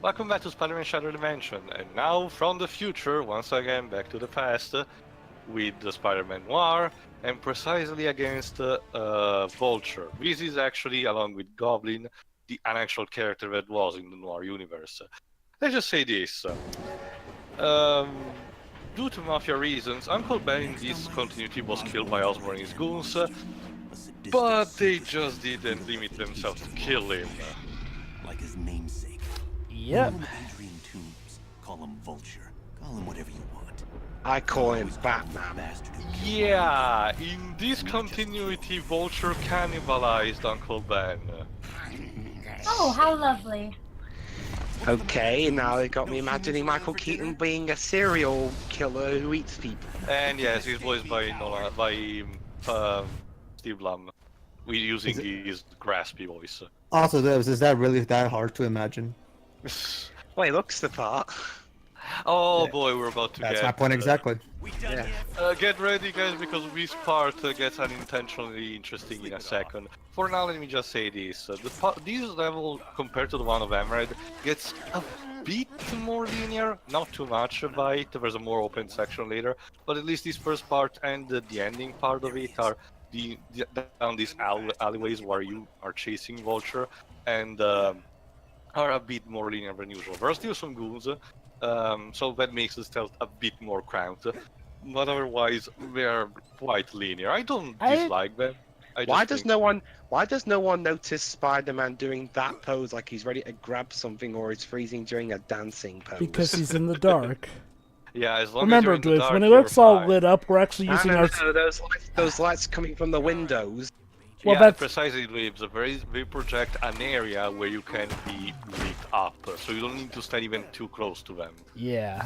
Welcome back to Spider-Man Shattered Dimension, and now from the future, once again back to the past, with the Spider-Man Noir, and precisely against Vulture. This is actually, along with Goblin, the unactual character that was in the Noir universe. Let's just say this. Due to mafia reasons, Uncle Ben in this continuity was killed by Osborn and his goons, but they just didn't limit themselves to kill him. Like his namesake. Yep. Adrian Toombs. Call him Vulture. Call him whatever you want. I call him Batman. Yeah, in this continuity, Vulture cannibalized Uncle Ben. Oh, how lovely. Okay, now they got me imagining Michael Keaton being a serial killer who eats people. And yes, he's voiced by Steve Blum. We're using his graspy voice. Also, is that really that hard to imagine? Well, he looks the part. Oh Yeah. boy, we're about to That's get... my point exactly. Yeah. Get ready, guys, because this part gets unintentionally interesting in a second. For now, let me just say this. This level, compared to the one of Emerald, gets a bit more linear, not too much by it. There's a more open section later, but at least this first part and the ending part of it are down these alleyways where you are chasing Vulture, and are a bit more linear than usual. There are still some goons, so that makes the stealth a bit more cramped, but otherwise they are quite linear. I don't dislike them. Why does no one notice Spider-Man doing that pose like he's ready to grab something, or he's freezing during a dancing pose? Because he's in the dark. Yeah, as long Remember, as you're in the Dwayne, dark, when it you're looks all fine. lit up, we're actually using our... those lights coming from the windows. Well, yeah, that's- precisely, Dweebs. They project an area where you can be lit up, so you don't need to stand even too close to them. Yeah.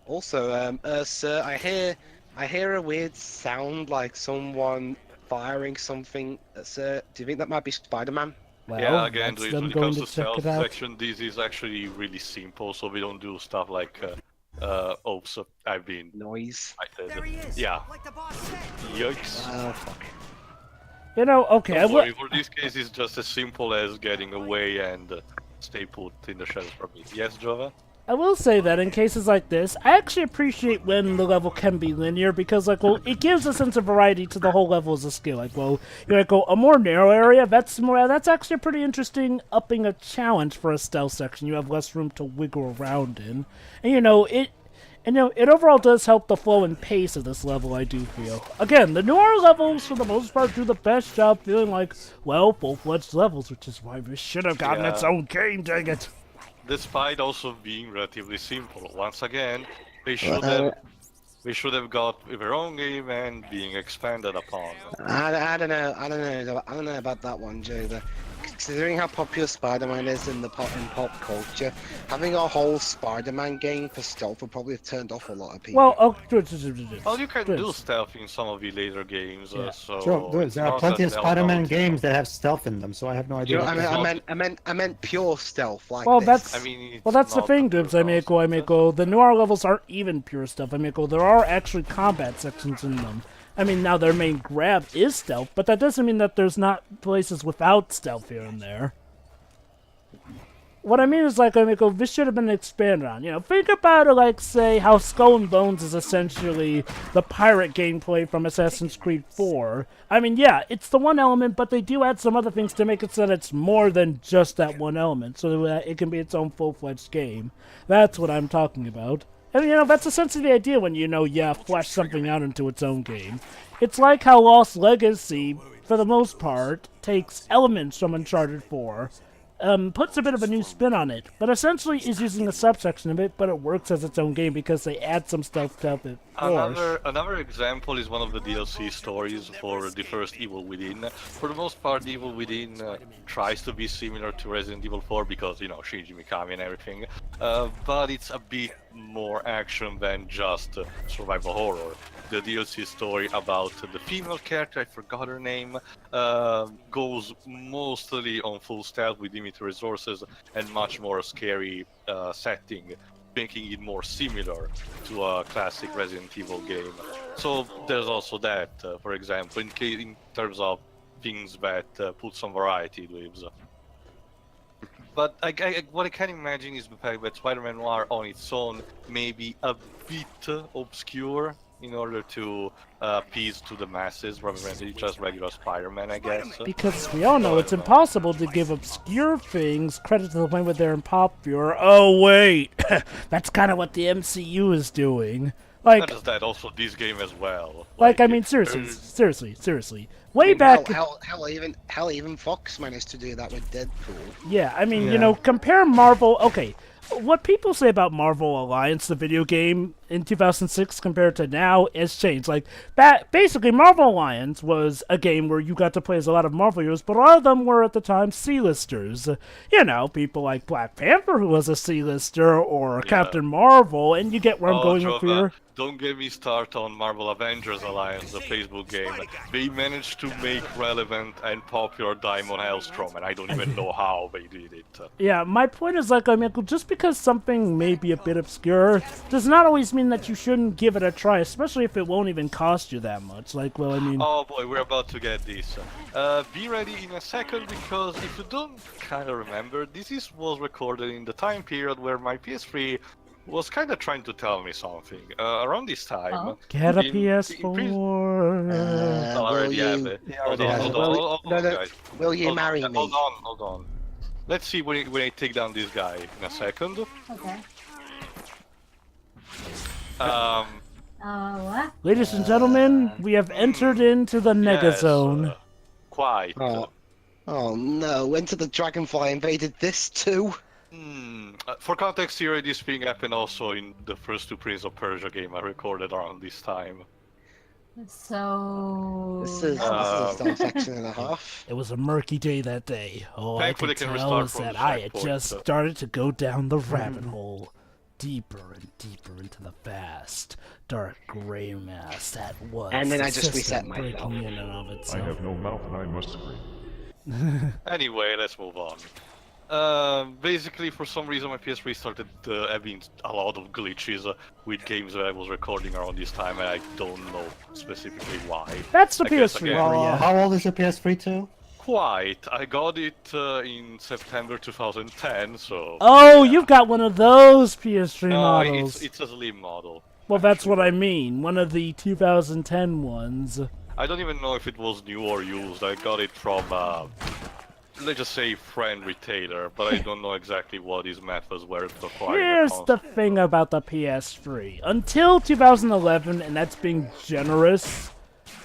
Also, sir, I hear a weird sound like someone firing something. Sir, do you think that might be Spider-Man? Well, Yeah, again, that's Dweebs, them when it going comes to to check stealth it out. section, this is actually really simple, so we don't do stuff like, oops, I've been... Noise. Yeah. Like the boss said. Yikes. Oh, fuck. You know, okay, Don't worry, for this case, it's just as simple as getting away and stay put in the shadows from it. Yes, Jova? I will say that in cases like this, I actually appreciate when the level can be linear because, like, well, it gives a sense of variety to the whole level as a skill. Like, well, you like, a more narrow area, that's actually a pretty interesting upping a challenge for a stealth section. You have less room to wiggle around in. And, it overall does help the flow and pace of this level, I do feel. Again, the Noir levels, for the most part, do the best job feeling like, well, full-fledged levels, which is why this should have gotten its own game, dang it. Despite also being relatively simple. Once again, they should have got their own game and being expanded upon. I don't know about that one, Joe. Considering how popular Spider-Man is in pop culture, having a whole Spider-Man game for stealth would probably have turned off a lot of people. Well, Well, you can do stealth in some of the later games, so... Sure, there are plenty of Spider-Man games that have stealth in them, so I have no idea. I meant pure stealth like well, this. that's the thing, Dibs. The Noir levels aren't even pure stuff. There are actually combat sections in them. Now their main grab is stealth, but that doesn't mean that there's not places without stealth here and there. What I mean is, this should have been expanded on. Think about it say, how Skull and Bones is essentially the pirate gameplay from Assassin's Creed 4. Yeah, it's the one element, but they do add some other things to make it so that it's more than just that one element, so that it can be its own full-fledged game. That's what I'm talking about. And, that's essentially the idea when, flesh something out into its own game. It's like how Lost Legacy, for the most part, takes elements from Uncharted 4, puts a bit of a new spin on it, but essentially is using a subsection of it, but it works as its own game because they add some stuff to help it. Another example is one of the DLC stories for the first Evil Within. For the most part, Evil Within tries to be similar to Resident Evil 4 because, Shinji Mikami and everything, but it's a bit more action than just survival horror. The DLC story about the female character, I forgot her name, goes mostly on full stealth with limited resources and much more scary setting, making it more similar to a classic Resident Evil game. So there's also that, for example, in terms of things that put some variety to it. But what I can imagine is the fact that Spider-Man Noir on its own may be a bit obscure in order to appease to the masses rather than just regular Spider-Man, I guess. Because we all know it's impossible to give obscure things credit to the point where they're unpopular. Oh wait, that's kind of what the MCU is doing. Like, not just that, also this game as well. like I mean, seriously. Way back. Hell, even Fox managed to do that with Deadpool. Yeah, I mean, you know, compare Marvel. Okay, what people say about Marvel Alliance, the video game, in 2006 compared to now has changed. Like, basically, Marvel Alliance was a game where you got to play as a lot of Marvel heroes, but a lot of them were at the time C-listers. You know, people like Black Panther, who was a C-lister, or Captain Marvel, and you get where I'm going with here. Don't get me started on Marvel Avengers Alliance, the Facebook game. They managed to make relevant and popular Diamond Hellstrom, and I don't even know how they did it. Yeah, my point is, like, I mean, just because something may be a bit obscure does not always mean that you shouldn't give it a try, especially if it won't even cost you that much. Like, well, I mean... Oh boy, we're about to get this. Be ready in a second, because if you don't kind of remember, this was recorded in the time period where my PS3 was kind of trying to tell me something. Around this time... Get a PS4! Already have it. Hold on, guys. Will you marry me? Hold on. Let's see when I take down this guy in a second. Okay. What? Ladies and gentlemen, we have entered into the Nega Zone. Quite. Oh no, Enter the Dragonfly invaded this too? For context here, this thing happened also in the first two Prince of Persia game I recorded around this time. So... This is a dumb section and a half. It was a murky day that day. All I Thankfully, could can tell restart is from that the I had checkpoint, just so- started to go down the rabbit hole. Deeper and deeper into the vast, dark gray mass that was And then the I just system reset myself. breaking in and of I itself. have no mouth and I must scream. Anyway, let's move on. Basically, for some reason, my PS3 started having a lot of glitches with games that I was recording around this time, and I don't know specifically why. That's the I guess PS3 again- for you. How old is your PS3 too? Quite. I got it in September 2010, so... Oh, you've got one of those PS3 No, models. it's a slim model. Well, that's what I mean. One of the 2010 ones. I don't even know if it was new or used. I got it from, let's just say, friend retailer, but I don't know exactly what his methods were to acquire Here's the thing about the PS3. Until 2011, and that's being generous,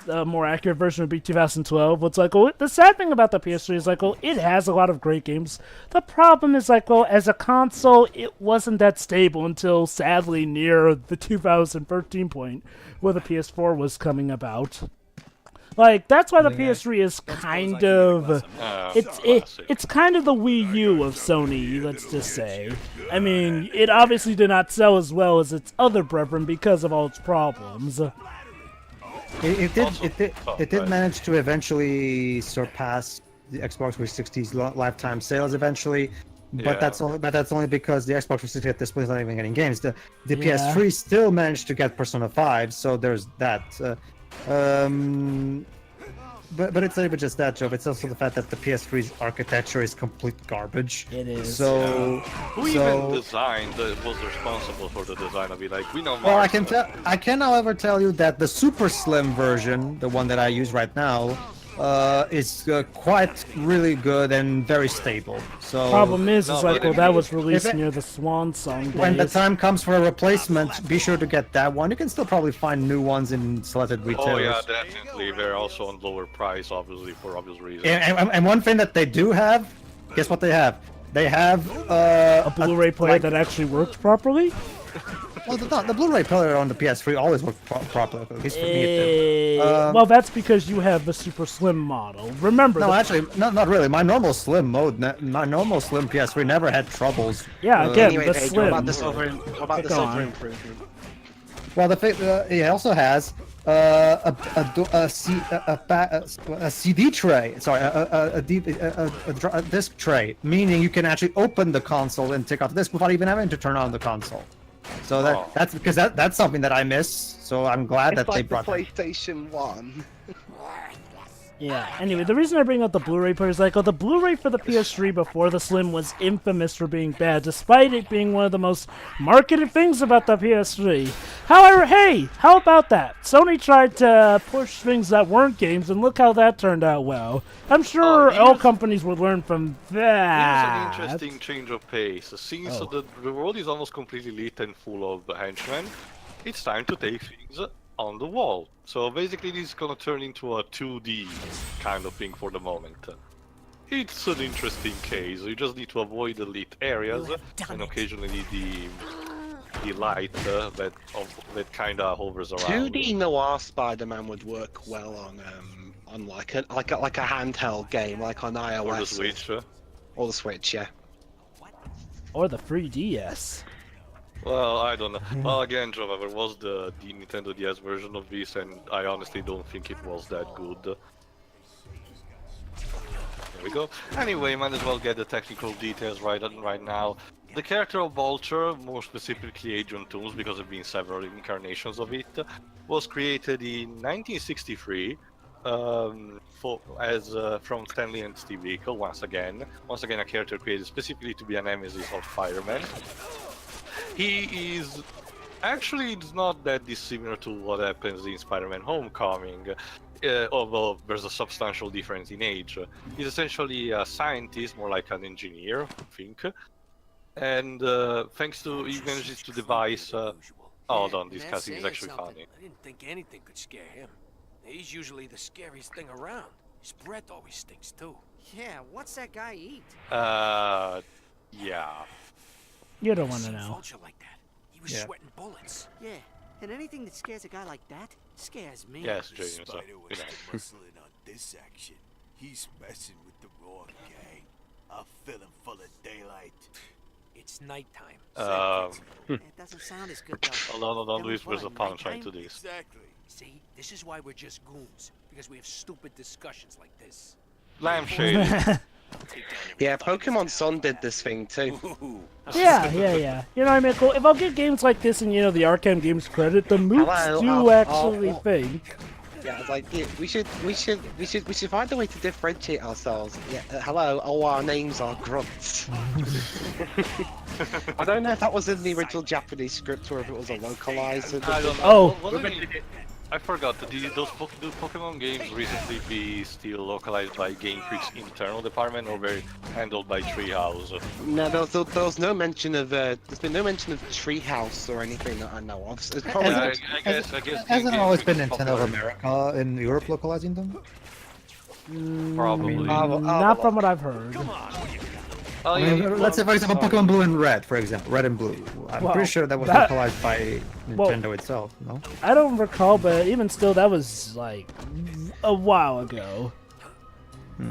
the more accurate version would be 2012. What's like, well, the sad thing about the PS3 is like, well, it has a lot of great games. The problem is like, well, as a console, it wasn't that stable until sadly near the 2013 point where the PS4 was coming about. Like, that's why the PS3 is kind of... It's kind of the Wii U of Sony, let's just say. I mean, it obviously did not sell as well as its other brethren because of all its problems. It did manage to eventually surpass the Xbox 360's lifetime sales eventually, but that's only because the Xbox 360 at this point is not even getting games. The PS3 still managed to get Persona 5, so there's that. But it's not even just that, Joe. It's also the fact that the PS3's architecture is complete garbage. It is. So, Who even designed, was responsible for the design of it? Like, we know well, Mars, I can, however, tell you that the super slim version, the one that I use right now, is quite really good and very stable. So Problem is No, like, but well, that was released if it- near the Swan Song when the days. time comes for a replacement, be sure to get that one. You can still probably find new ones in selected Oh retailers. yeah, definitely. They're also on lower price, obviously, for obvious reasons. And one thing that they do have, guess what they have? They have A Blu-ray player that actually works properly? Well, the Blu-ray player on the PS3 always worked properly. At least for me, it did. Well, that's because you have the super slim model. Remember, No, the- actually, not really. My normal slim PS3 never had troubles. yeah, again, Anyway, the Paige, slim. what about the Go silver on. improvement? Well, it also has a CD tray. Sorry, a disc tray, meaning you can actually open the console and take off the disc without even having to turn on the console. So that's because that's something that I miss. So I'm glad that It's they like the brought that. PlayStation 1. Yeah, anyway, the reason I bring up the Blu-ray player is like, the Blu-ray for the PS3 before the Slim was infamous for being bad, despite it being one of the most marketed things about the PS3. However, hey, how about that? Sony tried to push things that weren't games, and look how that turned out well. I'm sure all companies would learn from that. Here's an interesting change of pace. Since the world is almost completely lit and full of henchmen, it's time to take things on the wall. So basically this is gonna turn into a 2D kind of thing for the moment. It's an interesting case. You just need to avoid the lit areas and occasionally the light that kinda hovers around. 2D Noir Spider-Man would work well on like a handheld game, like on iOS. Or the Switch. Or the Switch, yeah. Or the 3DS. Well, I don't know. Well, again, Joe, there was the Nintendo DS version of this, and I honestly don't think it was that good. There we go. Anyway, might as well get the technical details right now. The character of Vulture, more specifically Adrian Toomes, because there have been several incarnations of it, was created in 1963 from Stanley and Steve Ditko, once again a character created specifically to be a nemesis of Spider-Man. He is actually it's not that dissimilar to what happens in Spider-Man Homecoming, although there's a substantial difference in age. He's essentially a scientist, more like an engineer, I think. And thanks to he manages to devise. Hold on, this cutscene is actually funny. I didn't think anything could scare him. He's usually the scariest thing around. His breath always stinks too. Yeah, what's that guy eat? Yeah. You don't want to know. Vulture like that. He was sweating bullets. Yeah, and anything that scares a guy like that scares me. Yes, James. Spider was muscling on this action. He's messing with the wrong gang. I'll fill him full of daylight. It's nighttime. It doesn't sound as good though. Hold on, Then there's a what, punchline to nighttime? this. Exactly. See, this is why we're just goons. Because we have stupid discussions like this. Lampshade. Yeah, Pokemon Sun did this thing too. Yeah. You know what I mean? Cool. If I'll give games like this and, the Arkham games credit, the mooks do actually think. Yeah, it's like we should find a way to differentiate ourselves. Yeah, hello, all our names are grunts. I don't know if that was in the original Japanese script or if it was a localized. I don't know. Oh. I forgot. Do Pokemon games recently be still localized by Game Freak's internal department, or were handled by Treehouse? No, there was no mention of. There's been no mention of Treehouse or anything that I know of. It's probably. I guess. Hasn't it always been Nintendo popular. of America in Europe localizing them? Probably. Not from what I've heard. Oh, I mean, let's say, for example, Pokemon Blue and Red, for example, Red and Blue. I'm Well, pretty sure that was that- localized by Nintendo itself, no? I don't recall, but even still, that was like a while ago.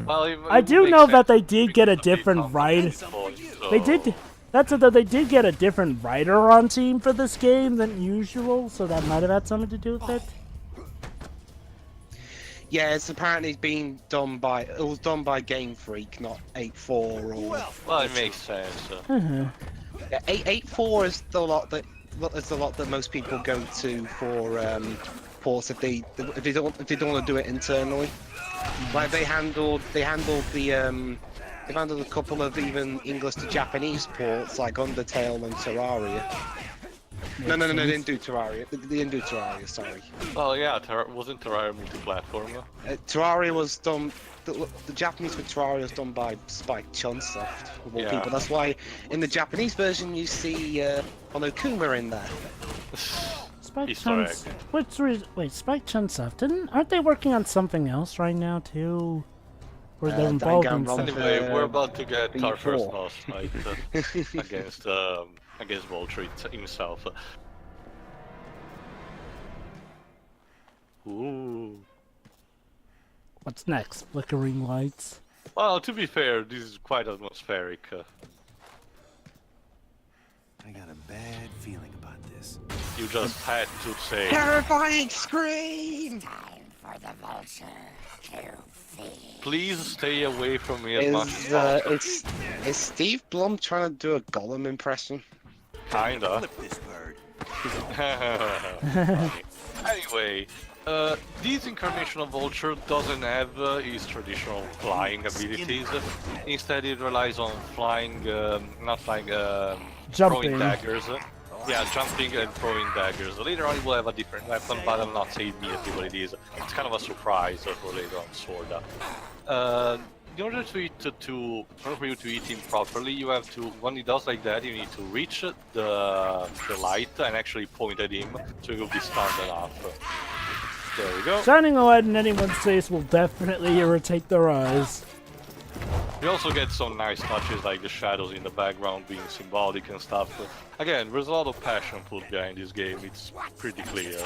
Well, I do know that they did get a different writer. They did. That's it, though. They did get a different writer on team for this game than usual, so that might have had something to do with it. Yeah, it's apparently being done by. It was done by Game Freak, not 8.4 or. Well, it makes sense. Yeah, 8.4 is the lot that most people go to for ports if they don't want to do it internally. Like they handled a couple of even English to Japanese ports like Undertale and Terraria. No, they didn't do Terraria. They didn't do Terraria. Sorry. Well, yeah, wasn't Terraria multi-platform? Terraria was done. The Japanese for Terraria was done by Spike Chunsoft, of all people. That's why in the Japanese version you see Onokuma in there. Spike Easter egg. Wait, Spike Chunsoft aren't they working on something else right now too? Or they're involved in Danganronpa. something? Anyway, we're about to get our B4. first boss fight against Vulture himself. Ooh. What's next? Flickering lights. Well, to be fair, this is quite atmospheric. I got a bad feeling about this. You just had to say. Terrifying scream! Please stay away from me as much as possible. Is Steve Blum trying to do a Gollum impression? Kinda. Flip this bird. Anyway, This incarnation of Vulture doesn't have his traditional flying abilities. Instead, it relies on flying, not flying, Jumping. throwing daggers. Yeah, jumping and throwing daggers. Later on, it will have a different weapon, but I'll not say immediately what it is. It's kind of a surprise for later on, sorta. In order for you to eat him properly, you have to, when he does like that, you need to reach the light and actually point at him, so he will be stunned enough. There we go. Shining a light in anyone's face will definitely irritate their eyes. You also get some nice touches like the shadows in the background being symbolic and stuff. Again, there's a lot of passion put behind this game, it's pretty clear.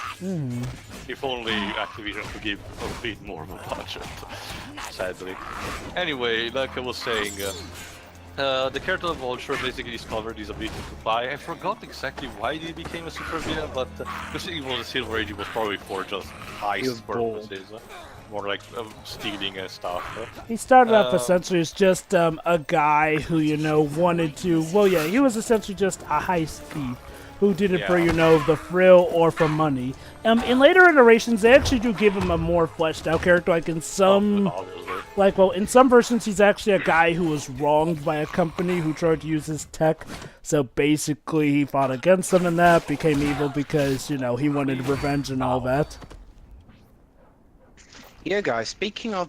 If only Activision could give a bit more of a budget, sadly. Anyway, like I was saying, the character of Vulture basically discovered his ability to fly. I forgot exactly why he became a super villain, but because it was a Silver Age, it was probably for just heist purposes. More like stealing and stuff. He started off essentially as just a guy who, you know, wanted to... Well, yeah, he was essentially just a heist thief who did it for, you know, the thrill or for money. In later iterations, they actually do give him a more fleshed out character. Like in some... in some versions, he's actually a guy who was wronged by a company who tried to use his tech. So basically, he fought against them and that, became evil because, you know, he wanted revenge and all that. Yeah, guys. Speaking of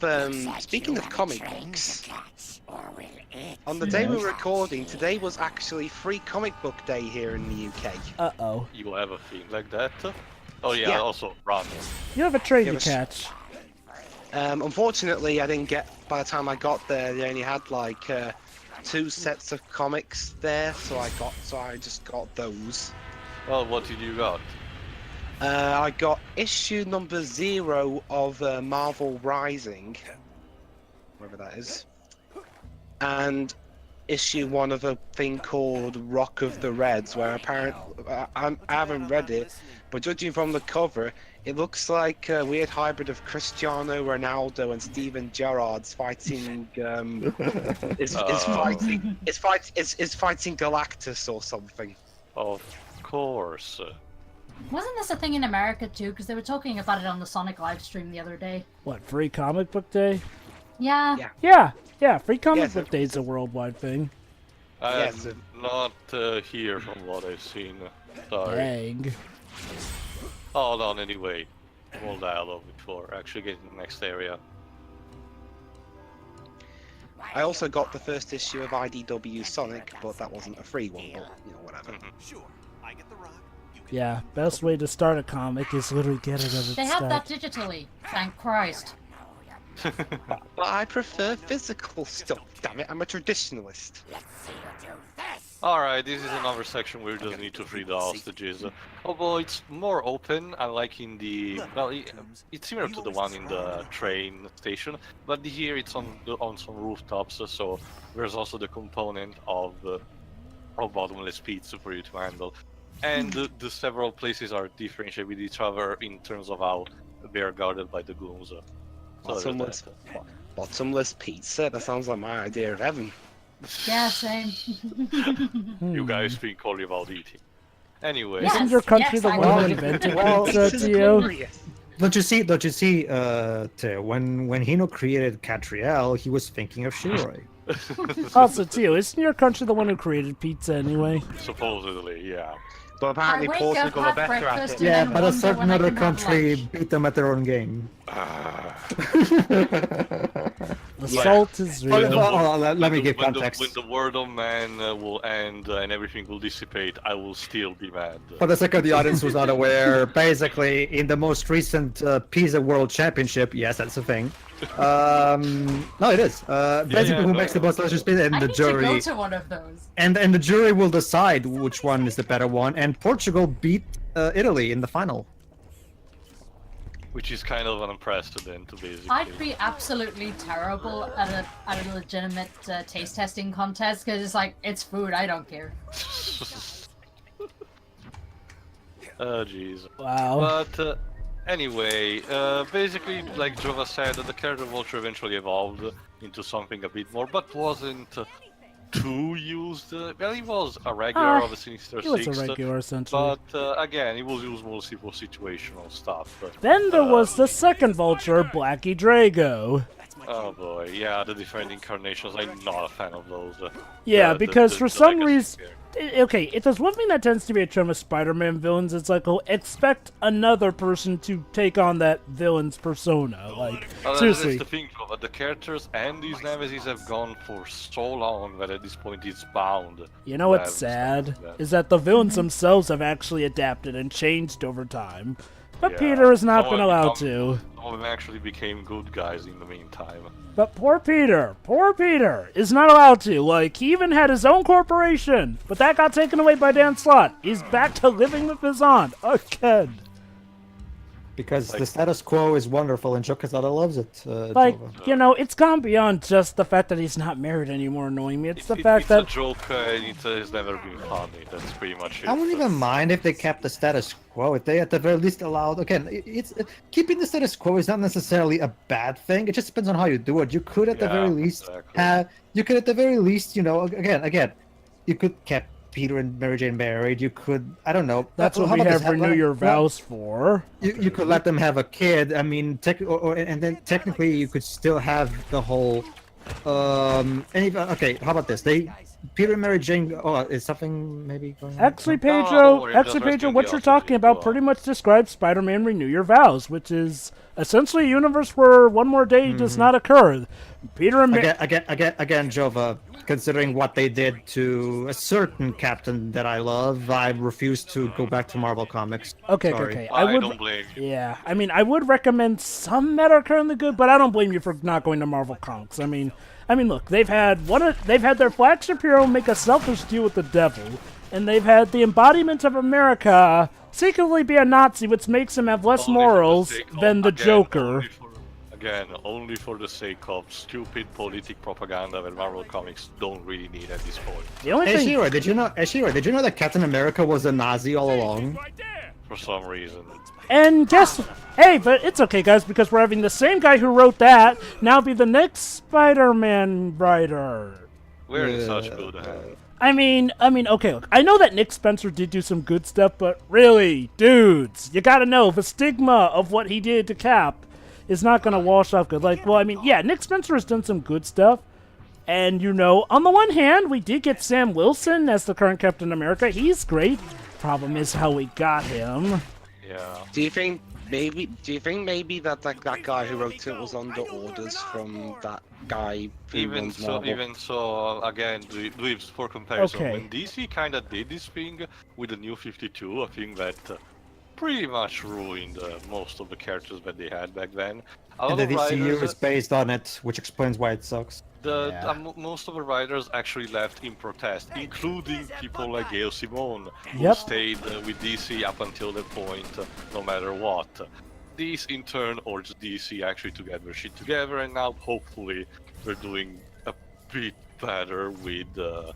comic books, on the day we're recording, today was actually Free Comic Book Day here in the UK. Uh-oh. You have a thing like that? Oh yeah, also run. You have a train to catch. Unfortunately, I didn't get. By the time I got there, they only had like 2 sets of comics there, so I just got those. Well, what did you got? I got issue number 0 of Marvel Rising, whatever that is, and issue 1 of a thing called Rock of the Reds, where apparently I haven't read it, but judging from the cover, it looks like a weird hybrid of Cristiano Ronaldo and Steven Gerrard's fighting is fighting Galactus or something. Of course. Wasn't this a thing in America too? Because they were talking about it on the Sonic live stream the other day. What, Free Comic Book Day? Yeah. Yeah, Free Comic Book Day is a worldwide thing. Not here from what I've seen. Sorry. Dang. Hold on anyway. More dialogue before actually getting to the next area. I also got the first issue of IDW Sonic, but that wasn't a free one, but, you know, whatever. Sure, I get the rock. Yeah, best way to start a comic is literally get it at its They have start. that digitally, thank Christ. But I prefer physical stuff, damn it, I'm a traditionalist. Alright, this is another section where you just need to free the hostages. Although it's more open, unlike in the... Well, it's similar to the one in the train station, but here it's on some rooftops, so there's also the component of bottomless pits for you to handle. And the several places are differentiated with each other in terms of how they are guarded by the goons. Bottomless pizza, that sounds like my idea of heaven. Yeah, same. You guys think only about eating. Anyway. Isn't your country the one who invented pizza to you? Don't you see, when Hino created Catriel, he was thinking of Shiroi. Also, Tio, isn't your country the one who created pizza anyway? Supposedly, yeah. But apparently Portugal are better at it. Yeah, but a certain other country beat them at their own game. The salt is real. Let me give context. When the word of man will end and everything will dissipate, I will still be mad. For the sake of the audience who's not aware, basically, in the most recent Pizza World Championship, yes, that's a thing. No, it is. Basically, who makes the most delicious pizza, and the jury. I need to go to one of those. And the jury will decide which one is the better one. And Portugal beat Italy in the final. Which is kind of an unprecedented, basically. I'd be absolutely terrible at a legitimate taste testing contest because it's like, it's food, I don't care. Oh, jeez. Wow. But anyway, basically, like Jova said, the character Vulture eventually evolved into something a bit more, but wasn't too used. Well, he was a regular of the Sinister He was Six, a regular, essentially. but again, he was used mostly for situational stuff. Then there was the second Vulture, Blackie Drago. Oh boy, yeah, the different incarnations. I'm not a fan of those. Yeah, because for some legacy reason... character. Okay, if there's one thing that tends to be a trend with Spider-Man villains, it's like, oh, expect another person to take on that villain's persona. Like, seriously. That's the thing, but the characters and these nemesis have gone for so long that at this point it's bound. You know what's sad? Is that the villains themselves have actually adapted and changed over time. But Yeah, Peter has not some been have allowed become- to. Some of them actually became good guys in the meantime. But poor Peter is not allowed to. Like, he even had his own corporation, but that got taken away by Dan Slott. He's back to living with his aunt again. Because the status quo is wonderful and Jokazada loves it. Like, Jova. you know, it's gone beyond just the fact that he's not married anymore annoying me. It's the fact it's that... a joke and it has never been funny. That's pretty much it. I wouldn't even mind if they kept the status quo. If they at the very least allowed, again, it's keeping the status quo is not necessarily a bad thing. It just depends on how you do it. You could at the very least have, you could at the very least, you know, again, you could kept Peter and Mary Jane married. You could, I don't know. That's what we have renew your vows for. You could let them have a kid. I mean, and then technically you could still have the whole. Okay, how about this? Peter and Mary Jane. Oh, is something maybe going on? Actually, don't Pedro, worry, I'm just rescuing what the you're oxygen talking about as pretty much describes Spider-Man Renew Your Vows, which is essentially a universe where one more day does not occur. Peter and Again, Jova, considering what they did to a certain captain that I love, I refuse to go back to Marvel Comics. Okay. I don't blame you. Yeah, I mean, I would recommend some that are currently good, but I don't blame you for not going to Marvel Comics. I mean, look, they've had their flagship hero make a selfish deal with the devil, and they've had the embodiment of America secretly be a Nazi, which makes him have less morals than the Joker. Only for the sake of stupid politic propaganda that Marvel Comics don't really need at this point. The only thing... Shira, did you know that Captain America was a Nazi all along? For some reason. And guess... Hey, but it's okay, guys, because we're having the same guy who wrote that now be the next Spider-Man writer. We're in such good hands. I mean, okay, look, I know that Nick Spencer did do some good stuff, but really, dudes, you gotta know, the stigma of what he did to Cap is not gonna wash off good. Like, well, I mean, yeah, Nick Spencer has done some good stuff, and, you know, on the one hand, we did get Sam Wilson as the current Captain America. He's great. Problem is how we got him. Yeah. Do you think maybe that guy who wrote it was under orders from that guy? Even so, again, Dweebs, for comparison, when DC kind of did this thing with the New 52, a thing that pretty much ruined most of the characters that they had back then. And the DCU is based on it, which explains why it sucks. Most of the writers actually left in protest, including people like Gail Simone, who stayed with DC up until that point, no matter what. These, in turn, urged DC actually to get their shit together, and now, hopefully, they're doing a bit better with the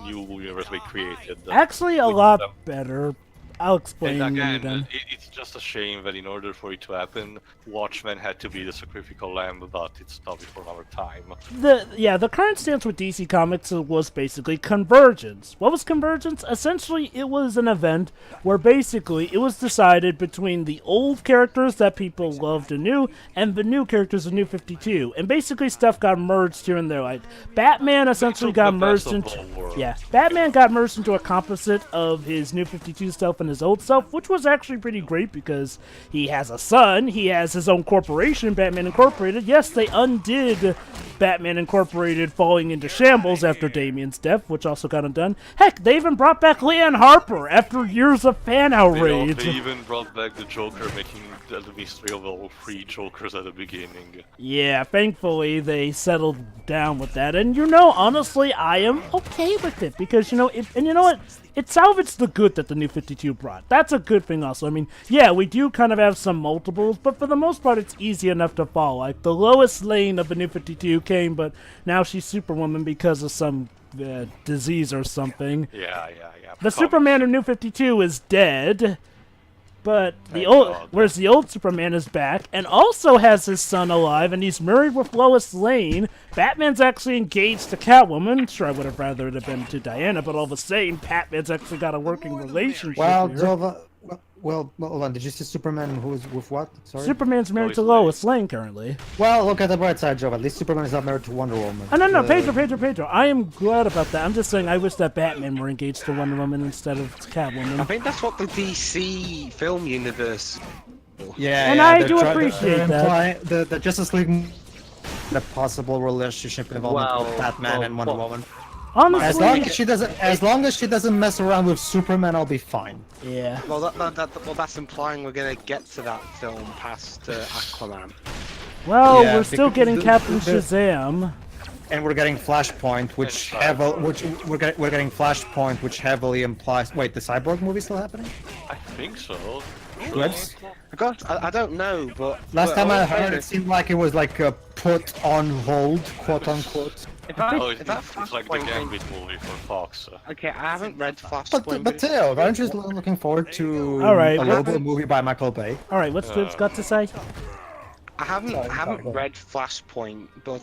new universe they created. Actually, a lot better. I'll explain and again, then. It's just a shame that in order for it to happen, Watchmen had to be the sacrificial lamb, but it's topic for another time. The current stance with DC Comics was basically Convergence. What was Convergence? Essentially, it was an event where basically it was decided between the old characters that people loved and knew, and the new characters of New 52. And basically stuff got merged here and there. Like, Batman essentially got merged into... Yeah, Batman got merged into a composite of his New 52 stuff and his old self, which was actually pretty great because he has a son, he has his own corporation, Batman Incorporated. Yes, they undid Batman Incorporated falling into shambles after Damian's death, which also got undone. Heck, they even brought back Leanne Harper after years of fan outrage. They even brought back the Joker, making the mystery of all three Jokers at the beginning. Yeah, thankfully they settled down with that, and you know, honestly, I am okay with it because, you know, and you know what? It salvaged the good that the New 52 brought. That's a good thing also. I mean, yeah, we do kind of have some multiples, but for the most part, it's easy enough to follow. Like, the Lois Lane of the New 52 came, but now she's Superwoman because of some disease or something. Yeah. The Superman of New 52 is dead. But Thank God. whereas the old Superman is back and also has his son alive, and he's married with Lois Lane. Batman's actually engaged to Catwoman. Sure, I would have rather it have been to Diana, but all the same, Batman's actually got a working relationship Well, here. Jova, well, hold on. Did you say Superman who's with what? Sorry. Superman's married to Lois Lois Lane currently. Well, look at the bright side, Jova. At least Superman is not married to Wonder Woman. Oh, no, Pedro. I am glad about that. I'm just saying I wish that Batman were engaged to Wonder Woman instead of Catwoman. I think that's what the DC film universe. Yeah, And yeah, I they're do try- appreciate they're that. implying- the Justice League, the possible relationship involvement with Batman and Wonder Woman. Honestly, As long as she doesn't mess around with Superman, I'll be fine. yeah. Well, that's implying we're gonna get to that film past Aquaman. Well, Yeah, we're still because getting the- Captain the- Shazam. And we're getting Flashpoint, which we're getting Flashpoint, which heavily implies. Wait, the Cyborg movie still happening? I think so. Whoops. I don't know, but Last time I heard, it it seemed like it was like put on hold, quote unquote. Oh, it's that like the Flashpoint Gambit movie for Fox. Okay, I haven't read Flashpoint. But Theo, aren't you looking forward to All right, a well- Lobo movie by Michael Bay? All right, what's Dibs got to say? I haven't read Flashpoint, but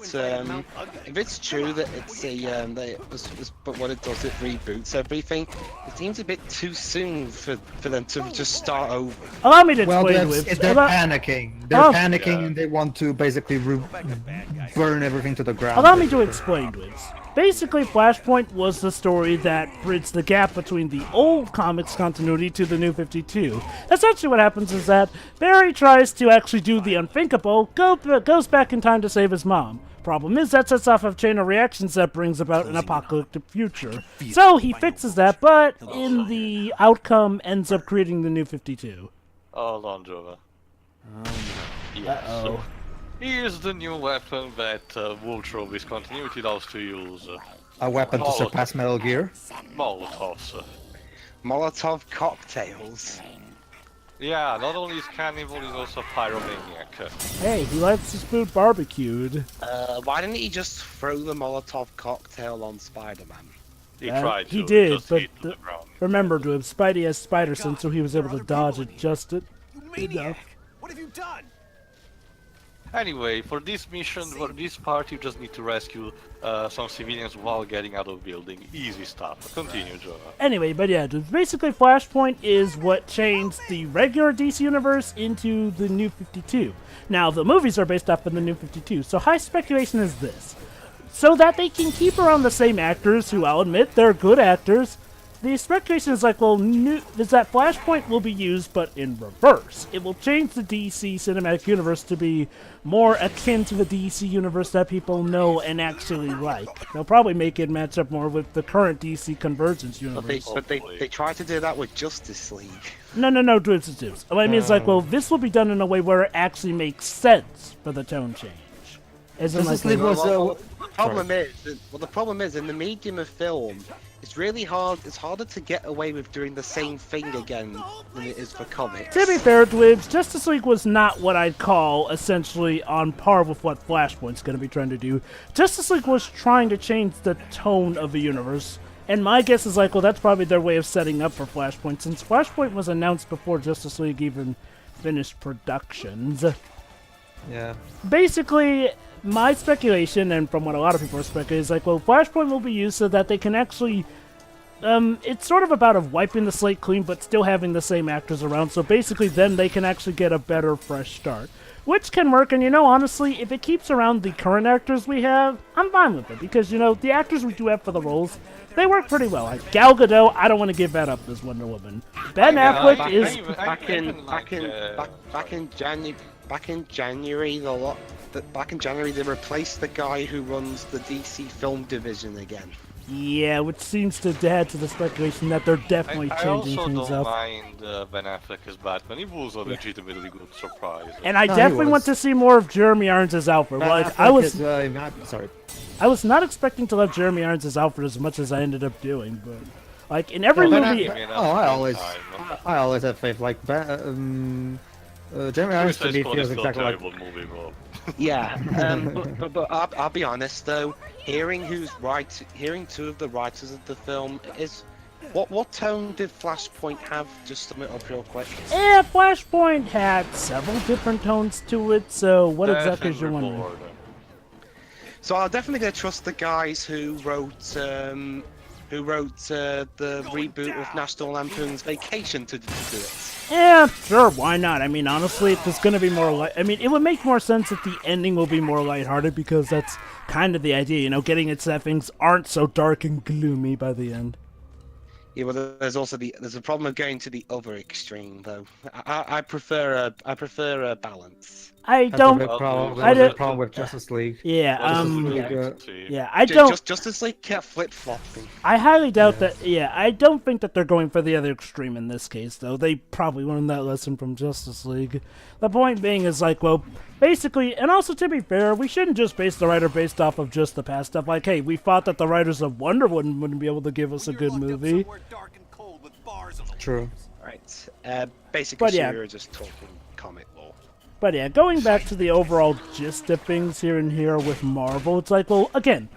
if it's true that it's but what it does, it reboots everything. It seems a bit too soon for them to just start over. Allow me to Well, explain, they're Dibs. panicking. They're Oh. panicking and they want to basically burn everything to the ground. Allow me to explain, Dibs. Basically, Flashpoint was the story that bridged the gap between the old comics continuity to the New 52. Essentially what happens is that Barry tries to actually do the unthinkable, goes back in time to save his mom. Problem is, that sets off a chain of reactions that brings about an apocalyptic future. So he fixes that, but in the outcome ends up creating the New 52. Hold on, Jova. Yes. Uh-oh. Here's the new weapon that Vulture with continuity loves to use. A weapon to surpass Metal Gear. Molotovs. Molotov cocktails. Yeah, not only is cannibal, he's also a pyromaniac. Hey, he likes his food barbecued. Why didn't he just throw the Molotov cocktail on Spider-Man? He tried to. He did, just but hit the ground. remember, Dibs, Spidey has spider sense, so he was able to dodge it just You maniac! What have you done? Anyway, for this mission, for this part, you just need to rescue some civilians while getting out of the building. Easy stuff. Continue, Joe. Anyway, but yeah, basically Flashpoint is what changed the regular DC universe into the New 52. Now, the movies are based off of the New 52, so high speculation is this. So that they can keep around the same actors, who I'll admit, they're good actors, the speculation is like, well, is that Flashpoint will be used, but in reverse. It will change the DC cinematic universe to be more akin to the DC universe that people know and actually like. They'll probably make it match up more with the current DC Convergence universe. But they tried to do that with Justice League. No, Dibs. What I mean is like, well, this will be done in a way where it actually makes sense for the tone change. As in, Justice like, League was The problem is, in the medium of film, it's really hard. It's harder to get away with doing the same thing again than it is for comics. to be fair, Dibs, Justice League was not what I'd call essentially on par with what Flashpoint's going to be trying to do. Justice League was trying to change the tone of the universe, and my guess is like, well, that's probably their way of setting up for Flashpoint, since Flashpoint was announced before Justice League even finished productions. Yeah. Basically, my speculation, and from what a lot of people are speculating, is like, well, Flashpoint will be used so that they can actually... it's sort of about of wiping the slate clean, but still having the same actors around, so basically then they can actually get a better, fresh start. Which can work, and honestly, if it keeps around the current actors we have, I'm fine with it, because, the actors we do have for the roles, they work pretty well. Like, Gal Gadot, I don't want to give that up as Wonder Woman. Ben Affleck is... Back in January, they replaced the guy who runs the DC film division again. Yeah, which seems to add to the speculation that they're definitely changing I things also up. don't mind Ben Affleck as Batman. He was a legitimately good surprise. And I No, he definitely want was. to see more of Jeremy Irons as Alfred. Like, I was not expecting to love Jeremy Irons as Alfred as much as I ended up doing, but like in every movie, I always have faith. Like, Jeremy Irons to me feels exactly like. Movie, bro. Yeah, but I'll be honest though, hearing two of the writers of the film is What tone did Flashpoint have? Just sum it up real quick. Yeah, Flashpoint had several different tones to it, so what exactly is your one? Board. So I'm definitely gonna trust the guys who wrote the reboot of National Lampoon's Vacation to do it. Yeah, sure, why not? I mean, honestly, if it's gonna be more light, I mean, it would make more sense if the ending will be more lighthearted because that's kind of the idea, you know, getting it so that things aren't so dark and gloomy by the end. Yeah, well, there's also there's a problem of going to the other extreme, though. I prefer a balance. I That's don't. a big problem. I That's a don't- problem with Justice League. Yeah, yeah, I Ju- don't. Justice League kept flip-flopping. I highly doubt that. Yeah, I don't think that they're going for the other extreme in this case, though. They probably learned that lesson from Justice League. The point being is like, well, basically, and also to be fair, we shouldn't just base the writer based off of just the past stuff. Like, hey, we thought that the writers of Wonder Woman wouldn't be able to give us a good movie. True. Right. Basically, But yeah. we were just talking comic lore. But yeah, going back to the overall gist of things here and here with Marvel, it's like, well, again,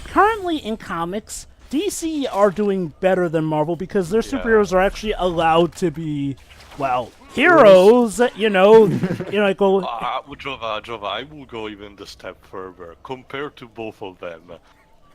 currently in comics, DC are doing better than Marvel because their superheroes are actually allowed to be, well, heroes, you know, like, well... Jova, I will go even the step further. Compared to both of them,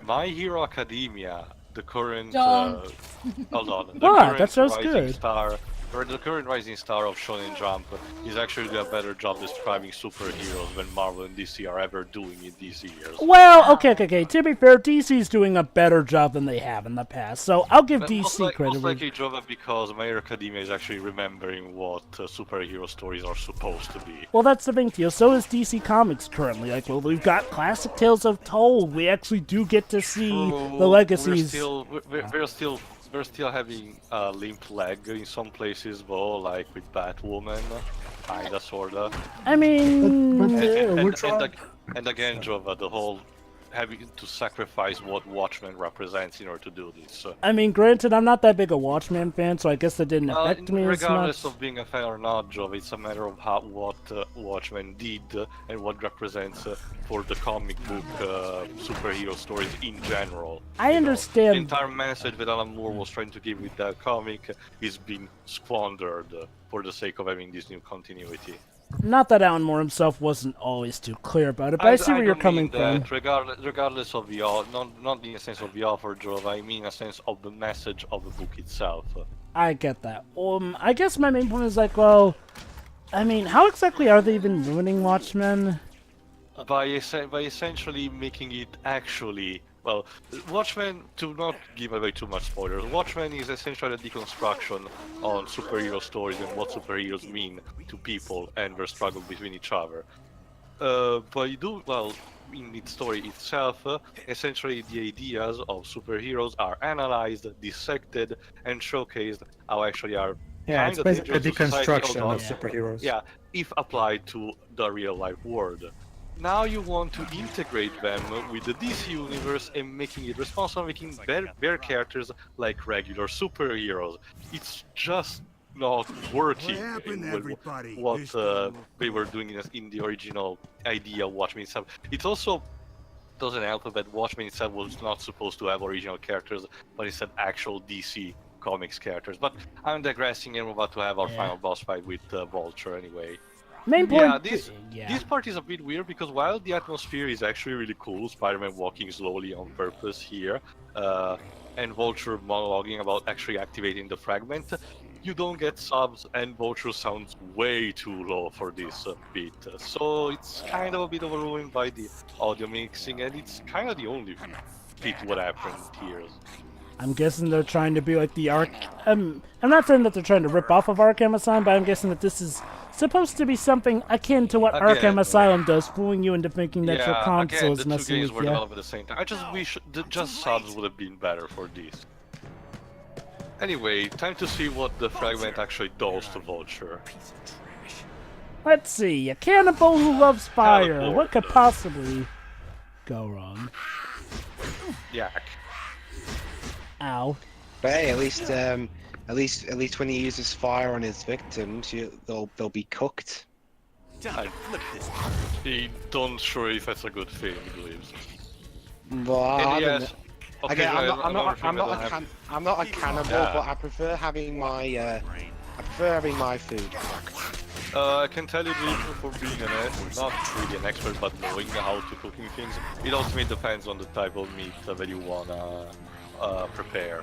My Hero Academia, the current... hold on. The current that sounds rising good. Star, or the current rising star of Shonen Jump is actually doing a better job describing superheroes than Marvel and DC are ever doing in these years. Well, okay. To be fair, DC's doing a better job than they have in the past, so I'll give DC credit. Most likely, Jova, because My Hero Academia is actually remembering what superhero stories are supposed to be. Well, that's the thing, Theo. So is DC Comics currently. Like, well, we've got classic Tales of Told. We actually do get to see the legacies. We're still having a limp leg in some places, though, like with Batwoman, kinda, sorta. I mean... And again, Jova, the whole having to sacrifice what Watchmen represents in order to do this. I mean, granted, I'm not that big a Watchmen fan, so I guess that didn't affect me as much. Regardless of being a fan or not, Jova, it's a matter of what Watchmen did and what represents for the comic book superhero stories in general. I understand. The entire message that Alan Moore was trying to give with that comic is being squandered for the sake of having this new continuity. Not that Alan Moore himself wasn't always too clear about it, but I see where you're coming from. Regardless of the not in a sense of the author, Jova, I mean a sense of the message of the book itself. I get that. I guess my main point is like, well, I mean, how exactly are they even ruining Watchmen? By essentially making it actually... Well, Watchmen, to not give away too much spoilers, Watchmen is essentially a deconstruction on superhero stories and what superheroes mean to people and their struggle between each other. In its story itself, essentially the ideas of superheroes are analyzed, dissected, and showcased how actually are Yeah, it's kind of basically a dangerous to society, deconstruction of superheroes. Yeah, if applied to the real-life world. Now you want to integrate them with the DC universe and making it responsible, making their characters like regular superheroes. It's just not working what they were doing in the original idea of Watchmen itself. It also doesn't help that Watchmen itself was not supposed to have original characters, but instead actual DC Comics characters. But I'm digressing, and we're about to have our final boss fight with Vulture anyway. Main point. This part is a bit weird because while the atmosphere is actually really cool, Spider-Man walking slowly on purpose here, and Vulture monologuing about actually activating the fragment, you don't get subs, and Vulture sounds way too low for this bit. So it's kind of a bit overruined by the audio mixing, and it's kind of the only fit what happened here. I'm guessing they're trying to be like the I'm not saying that they're trying to rip off of Arkham Asylum, but I'm guessing that this is supposed to be something akin to what Arkham Asylum does, fooling you into thinking that your console is messing with you. Were developed at the same time. I just wish the just subs would have been better for this. Anyway, time to see what the fragment actually does to Vulture. Let's see, a cannibal who loves fire. What could possibly go wrong? Yak. Ow. But hey, at least when he uses fire on his victims, they'll be cooked. I'm not sure if that's a good thing, he believes. Well, Again, Another thing that I'm not a cannibal, Yeah. but I prefer having my food. I can tell you this for being not really an expert, but knowing how to cooking things, it ultimately depends on the type of meat that you wanna prepare.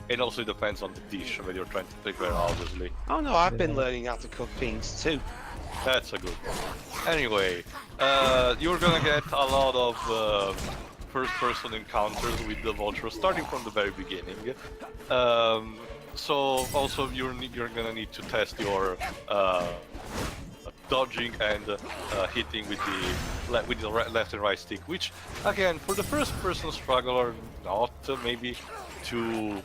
It also depends on the dish that you're trying to prepare, obviously. Oh no, I've been learning how to cook things too. That's a good one. Anyway, you're gonna get a lot of first-person encounters with the Vulture, starting from the very beginning. So also you're gonna need to test your dodging and hitting with the left and right stick, which again for the first-person struggle are not maybe too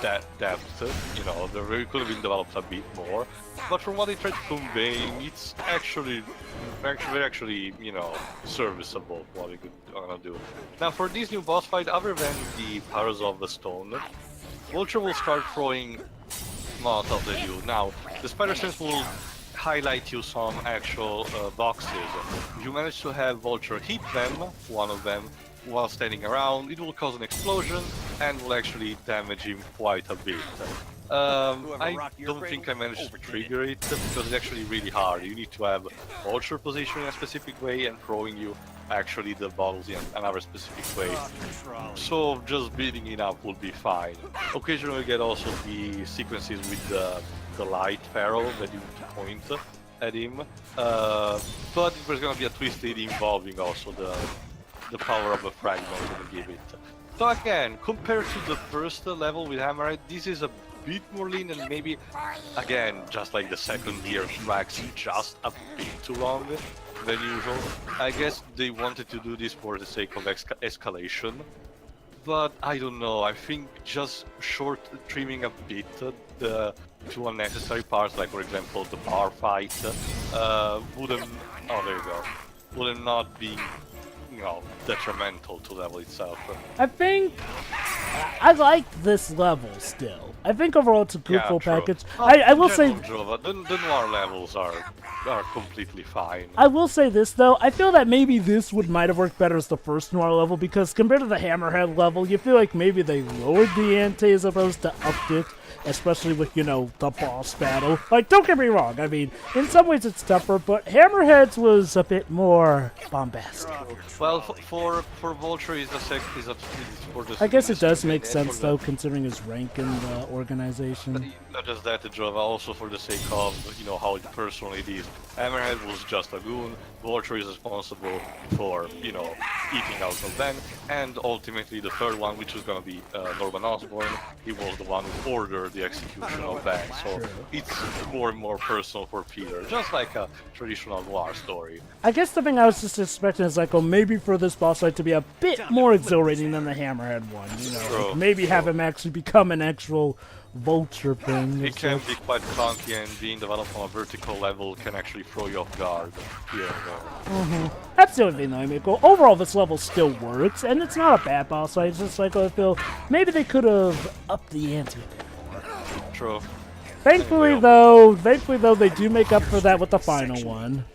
that depth. You know, they could have been developed a bit more. But from what they tried to convey, it's actually you know, serviceable what we could gonna do. Now for this new boss fight, other than the powers of the stone, Vulture will start throwing Molotov at you. Now, the Spider Sense will highlight you some actual boxes. If you manage to have Vulture hit them, one of them, while standing around, it will cause an explosion and will actually damage him quite a bit. I don't think I managed to trigger it because it's actually really hard. You need to have Vulture position in a specific way and throwing you actually the bottles in another specific way. So just beating it up will be fine. Occasionally you get also the sequences with the light arrow that you need to point at him. But there's gonna be a twisted involving also the power of a fragment to give it. So again, compared to the first level with Hammerhead, this is a bit more lean and maybe, again, just like the second tier drags just a bit too long than usual. I guess they wanted to do this for the sake of escalation, but I don't know, I think just trimming a bit the two unnecessary parts, like for example the bar fight, wouldn't, oh there you go, wouldn't not be, you know, detrimental to the level itself. I think I like this level still. I think overall it's a good full true. package. I will say Jova, the Noir levels are completely fine. I will say this though, I feel that maybe this might have worked better as the first Noir level, because compared to the Hammerhead level, you feel like maybe they lowered the ante as opposed to upped it, especially with, you know, the boss battle. Like, don't get me wrong, I mean, in some ways it's tougher, but Hammerhead's was a bit more bombastic. Well, for Vulture is for the. I guess it does make sense though, considering his rank in the organization. Not just that, Jova, also for the sake of, you know, how personally it is. Hammerhead was just a goon, Vulture is responsible for, you know, eating out of Ben, and ultimately the third one, which was gonna be Norman Osborn, he was the one who ordered the execution of Ben, so it's more and more personal for Peter, just like a traditional Noir story. I guess the thing I was just expecting is like, oh, maybe for this boss fight to be a bit more exhilarating than the Hammerhead one, you know, like maybe have him actually become an actual Vulture thing. It can be quite clunky, and being developed on a vertical level can actually throw you off guard here and there. That's the only thing that I make. Well, overall, this level still works, and it's not a bad boss fight. It's just like, I feel maybe they could have upped the ante a bit. True. Thankfully, though, they do make up for that with the final one.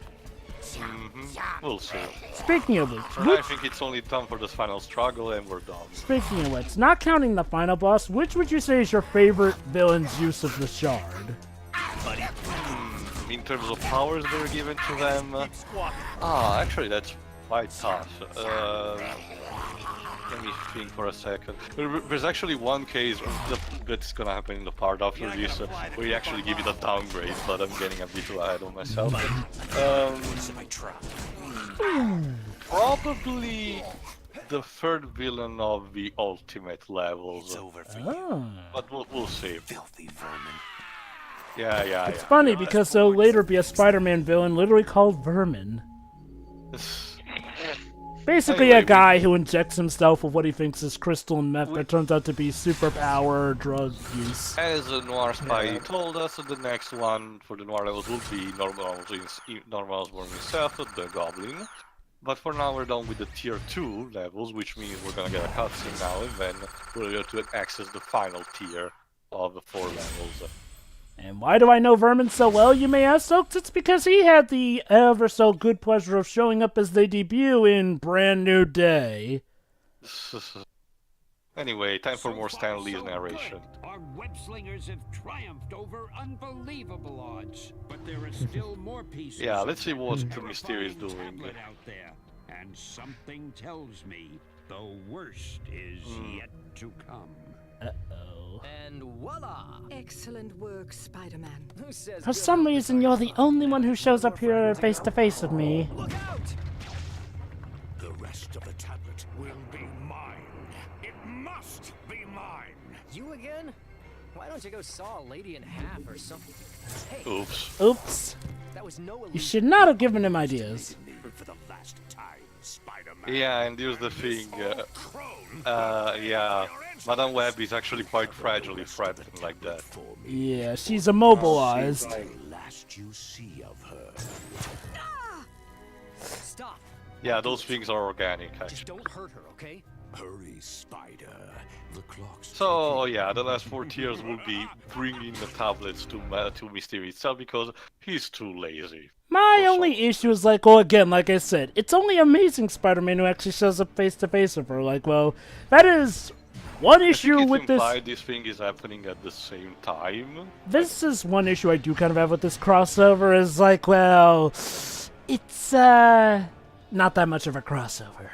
We'll see. Speaking of which, I think it's only time for the final struggle, and we're done. Speaking of which, not counting the final boss, which would you say is your favorite villain's use of the shard? In terms of powers that were given to them, actually that's quite tough. Let me think for a second. There's actually one case that's gonna happen in the part after this, where you actually give it a downgrade, but I'm getting a bit ahead of myself. Probably the third villain of the ultimate levels. But we'll see. Filthy vermin. Yeah. It's funny because there'll later be a Spider-Man villain literally called Vermin. Basically Anyway, a guy who injects himself with what he thinks is crystal and meth that turns out to be superpower drug use. As a Noir Spy told us, the next one for the Noir levels will be Norman Osborn himself, the Goblin. But for now we're done with the tier 2 levels, which means we're gonna get a cutscene now, and then we're going to access the final tier of the 4 levels. And why do I know Vermin so well, you may ask? So it's because he had the ever so good pleasure of showing up as they debut in Brand New Day. Anyway, time for more Stan Lee's narration. Our web slingers have triumphed over unbelievable odds, but there are still more pieces. Yeah, let's see what of the Mysteries is terrifying doing. tablet out there, and something tells me the worst is yet to come. Uh-oh. And voila! Excellent work, Spider-Man. Who says For some reason, you're the only one who shows up here face to face with me. Look out! The rest of the tablet will be mine. It must be mine. You again? Why don't you go saw a lady in half or something? Hey, Oops. Oops. that was no You illusion. should not have given him ideas. For the last time, Spider-Man. Yeah, and here's the thing. Yeah, Madame Web is actually quite fragile if threatened like that. Yeah, she's immobilized. Last you see of her. Stop. Yeah, those things are organic, Just actually. don't hurt her, okay? Hurry, Spider. The clock's So, yeah, the last 4 tiers will be bringing the tablets to Mysteries itself because he's too lazy. My only issue is, like, well, again, like I said, it's only Amazing Spider-Man who actually shows up face to face with her. Like, well, that is one issue I think with it's this. implied this thing is happening at the same time. This is one issue I do kind of have with this crossover. Is like, well, it's not that much of a crossover.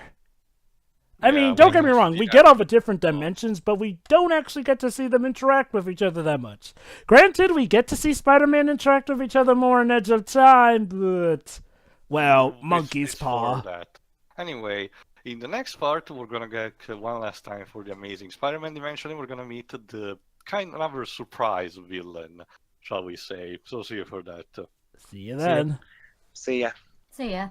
I mean, don't get me wrong, we get all the different dimensions, but we don't actually get to see them interact with each other that much. Granted, we get to see Spider-Man interact with each other more in Edge of Time, but, well, monkey's It's paw. for that. Anyway, in the next part, we're gonna get one last time for the Amazing Spider-Man. Eventually, we're gonna meet the kind of another surprise villain, shall we say. So see you for that. See you then. See ya. See ya.